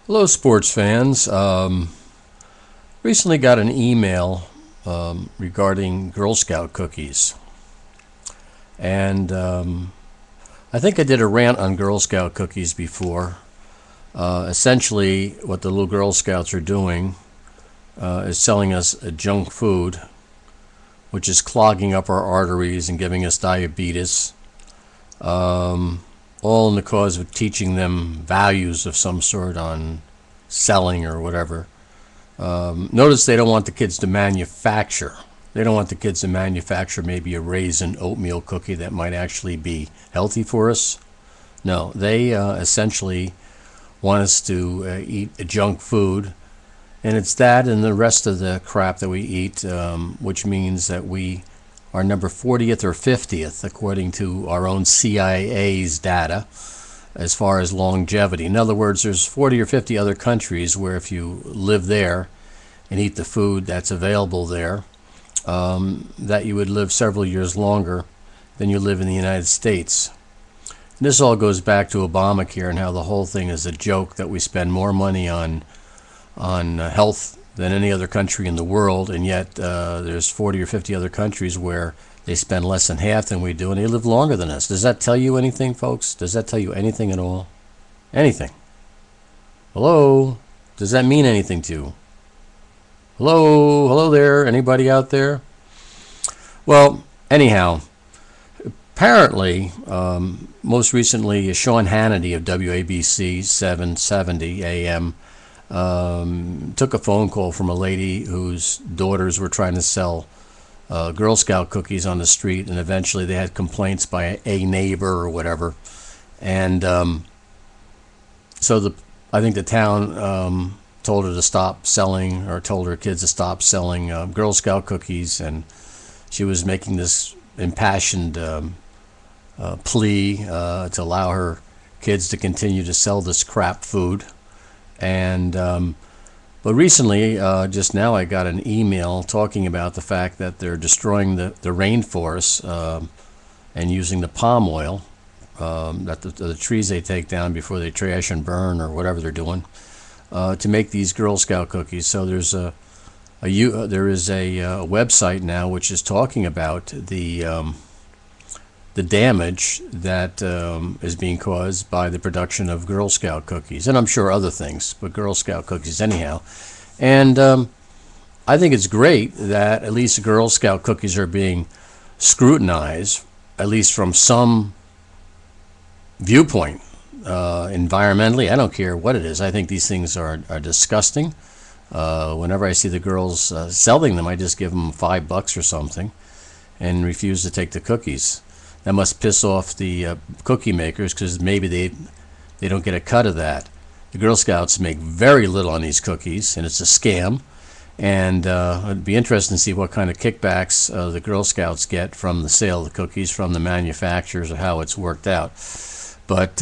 Hello, sports fans. Recently got an email regarding Girl Scout cookies. And I think I did a rant on Girl Scout cookies before. Essentially, what the little Girl Scouts are doing is selling us a junk food, which is clogging up our arteries and giving us diabetes. All in the cause of teaching them values of some sort on selling or whatever. Notice they don't want the kids to manufacture. They don't want the kids to manufacture maybe a raisin oatmeal cookie that might actually be healthy for us. No, they essentially want us to eat junk food. And it's that and the rest of the crap that we eat, which means that we are number 40th or 50th, according to our own CIA's data, as far as longevity. In other words, there's 40 or 50 other countries where if you live there and eat the food that's available there, that you would live several years longer than you live in the United States. And this all goes back to Obamacare and how the whole thing is a joke, that we spend more money on health than any other country in the world, and yet there's 40 or 50 other countries where they spend less than half than we do, and they live longer than us. Does that tell you anything, folks? Does that tell you anything at all? Anything? Hello? Does that mean anything to you? Hello? Hello there? Anybody out there? Well, anyhow, apparently, most recently, Sean Hannity of WABC 770 AM took a phone call from a lady whose daughters were trying to sell Girl Scout cookies on the street, and eventually they had complaints by a neighbor or whatever, and so I think the town told her to stop selling, or told her kids to stop selling Girl Scout cookies, and she was making this impassioned plea to allow her kids to continue to sell this crap food. And but recently, just now, I got an email talking about the fact that they're destroying the rainforests and using the palm oil, that the trees they take down before they trash and burn or whatever they're doing, to make these Girl Scout cookies. So there is a website now which is talking about the damage that is being caused by the production of Girl Scout cookies, and I'm sure other things, but Girl Scout cookies anyhow. And I think it's great that at least Girl Scout cookies are being scrutinized, at least from some viewpoint, environmentally. I don't care what it is. I think these things are disgusting. Whenever I see the girls selling them, I just give them $5 or something and refuse to take the cookies. That must piss off the cookie makers, because maybe they don't get a cut of that. The Girl Scouts make very little on these cookies, and it's a scam. And it'd be interesting to see what kind of kickbacks the Girl Scouts get from the sale of the cookies from the manufacturers, or how it's worked out. But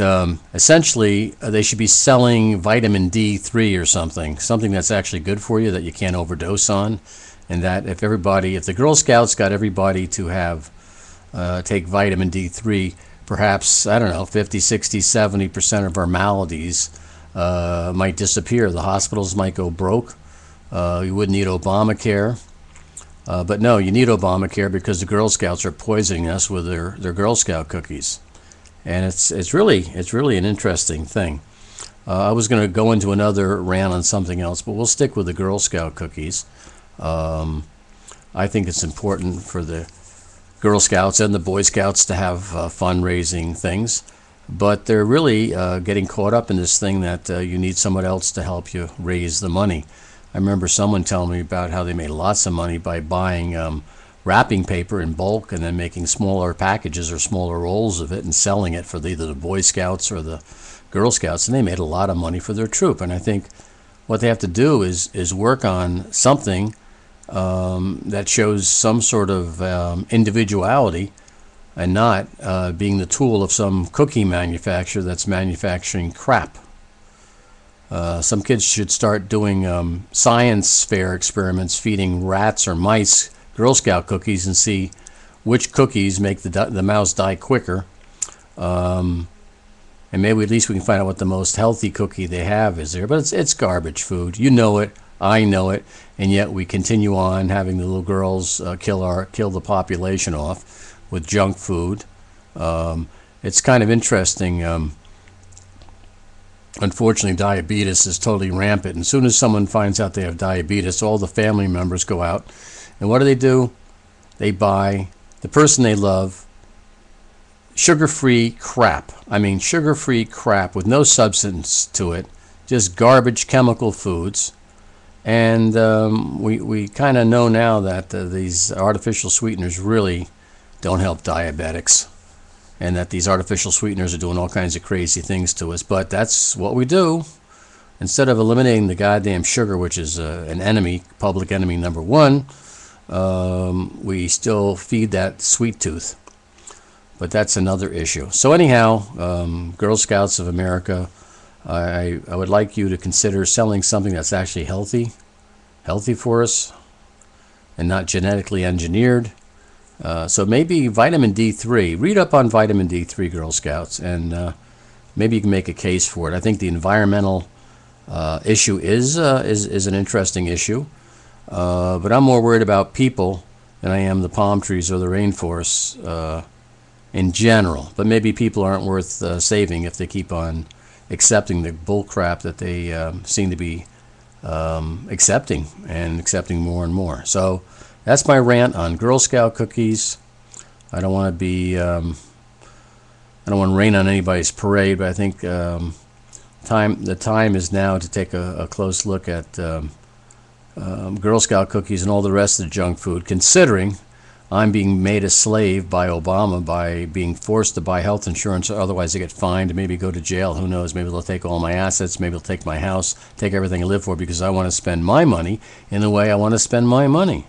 essentially, they should be selling vitamin D3 or something that's actually good for you, that you can't overdose on. And that if the Girl Scouts got everybody to have take vitamin D3, perhaps, I don't know, 50, 60, 70% of our maladies might disappear. The hospitals might go broke. You wouldn't need Obamacare. But no, you need Obamacare because the Girl Scouts are poisoning us with their Girl Scout cookies. And it's really an interesting thing. I was going to go into another rant on something else, but we'll stick with the Girl Scout cookies. I think it's important for the Girl Scouts and the Boy Scouts to have fundraising things, but they're really getting caught up in this thing that you need someone else to help you raise the money. I remember someone telling me about how they made lots of money by buying wrapping paper in bulk and then making smaller packages or smaller rolls of it and selling it for either the Boy Scouts or the Girl Scouts, and they made a lot of money for their troop. And I think what they have to do is work on something that shows some sort of individuality, and not being the tool of some cookie manufacturer that's manufacturing crap. Some kids should start doing science fair experiments, feeding rats or mice Girl Scout cookies, and see which cookies make the mouse die quicker, and and maybe at least we can find out what the most healthy cookie they have is there. But it's garbage food. You know it. I know it. And yet we continue on having the little girls kill the population off with junk food. It's kind of interesting. Unfortunately, diabetes is totally rampant. And as soon as someone finds out they have diabetes, all the family members go out. And what do? They buy the person they love sugar-free crap. I mean, sugar-free crap with no substance to it, just garbage chemical foods. And we kind of know now that these artificial sweeteners really don't help diabetics, and that these artificial sweeteners are doing all kinds of crazy things to us. But that's what we do. Instead of eliminating the goddamn sugar, which is an enemy, public enemy number one, we still feed that sweet tooth. But that's another issue. So anyhow, Girl Scouts of America, I would like you to consider selling something that's actually healthy for us, and not genetically engineered. So maybe vitamin D3. Read up on vitamin D3, Girl Scouts, and maybe you can make a case for it. I think the environmental issue is an interesting issue, but I'm more worried about people than I am the palm trees or the rainforests in general. But maybe people aren't worth saving if they keep on accepting the bull crap that they seem to be accepting more and more. So that's my rant on Girl Scout cookies. I don't want to be I don't want to rain on anybody's parade, but I think the time is now to take a close look at Girl Scout cookies and all the rest of the junk food, considering I'm being made a slave by Obama by being forced to buy health insurance, or otherwise I get fined and maybe go to jail. Who knows? Maybe they'll take all my assets. Maybe they'll take my house, take everything I live for, because I want to spend my money in the way I want to spend my money.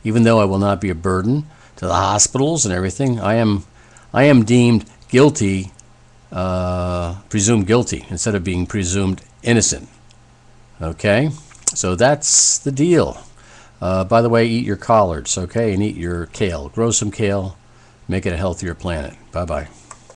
Even though I will not be a burden to the hospitals and everything, I am deemed guilty, presumed guilty, instead of being presumed innocent. Okay? So that's the deal. By the way, eat your collards, okay, and eat your kale. Grow some kale, make it a healthier planet. Bye-bye.